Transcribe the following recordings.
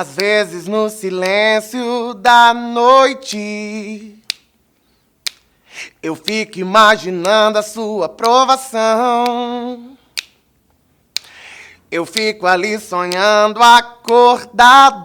Às vezes no silêncio da noite eu fico imaginando a sua aprovação. Eu fico ali sonhando acordado,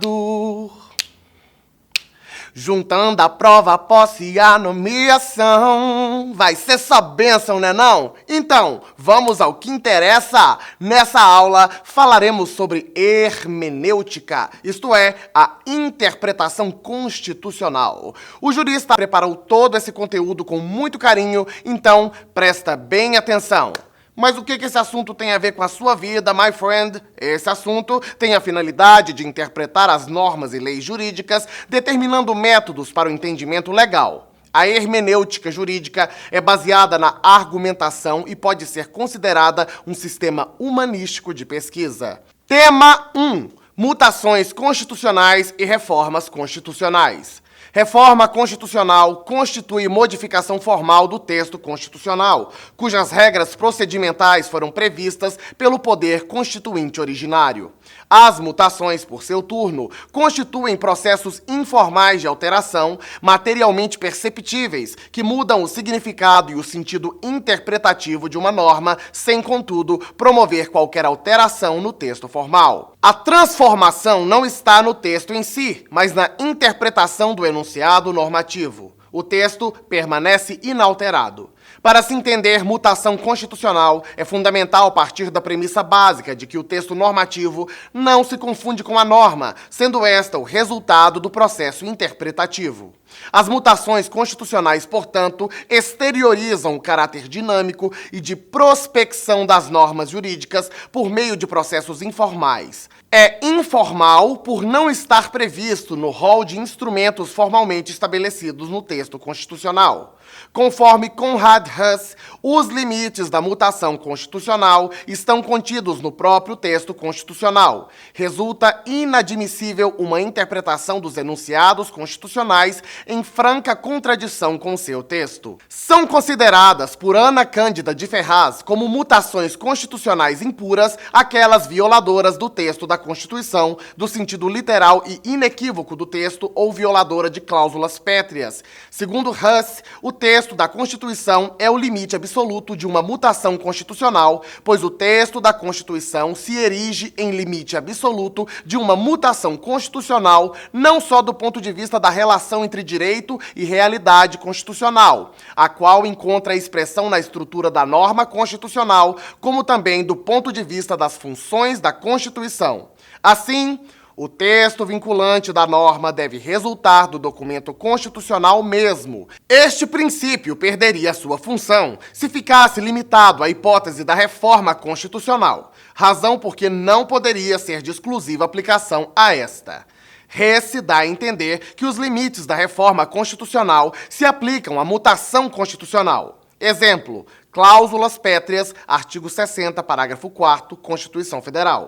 juntando a prova, a posse e a nomeação. Vai ser só bênção, né não? Então, vamos ao que interessa. Nessa aula, falaremos sobre hermenêutica, isto é, a interpretação constitucional. O jurista preparou todo esse conteúdo com muito carinho, então presta bem atenção. Mas o que esse assunto tem a ver com a sua vida, my friend? Esse assunto tem a finalidade de interpretar as normas e leis jurídicas, determinando métodos para o entendimento legal. A hermenêutica jurídica é baseada na argumentação e pode ser considerada um sistema humanístico de pesquisa. Tema 1. Mutações constitucionais e reformas constitucionais. Reforma constitucional constitui modificação formal do texto constitucional, cujas regras procedimentais foram previstas pelo poder constituinte originário. As mutações, por seu turno, constituem processos informais de alteração, materialmente perceptíveis, que mudam o significado e o sentido interpretativo de uma norma, sem, contudo, promover qualquer alteração no texto formal. A transformação não está no texto em si, mas na interpretação do enunciado normativo. O texto permanece inalterado. Para se entender mutação constitucional, é fundamental partir da premissa básica de que o texto normativo não se confunde com a norma, sendo esta o resultado do processo interpretativo. As mutações constitucionais, portanto, exteriorizam o caráter dinâmico e de prospecção das normas jurídicas por meio de processos informais. É informal por não estar previsto no rol de instrumentos formalmente estabelecidos no texto constitucional. Conforme Conrad Huss, os limites da mutação constitucional estão contidos no próprio texto constitucional. Resulta inadmissível uma interpretação dos enunciados constitucionais em franca contradição com seu texto. São consideradas por Ana Cândida de Ferraz como mutações constitucionais impuras aquelas violadoras do texto da Constituição, do sentido literal e inequívoco do texto ou violadora de cláusulas pétreas. Segundo Huss, o texto da Constituição é o limite absoluto de uma mutação constitucional, pois o texto da Constituição se erige em limite absoluto de uma mutação constitucional, não só do ponto de vista da relação entre direito e realidade constitucional, a qual encontra expressão na estrutura da norma constitucional, como também do ponto de vista das funções da Constituição. Assim, o texto vinculante da norma deve resultar do documento constitucional mesmo. Este princípio perderia sua função se ficasse limitado à hipótese da reforma constitucional, razão porque não poderia ser de exclusiva aplicação a esta. Hess dá a entender que os limites da reforma constitucional se aplicam à mutação constitucional. Exemplo, cláusulas pétreas, artigo 60, parágrafo 4º, Constituição Federal.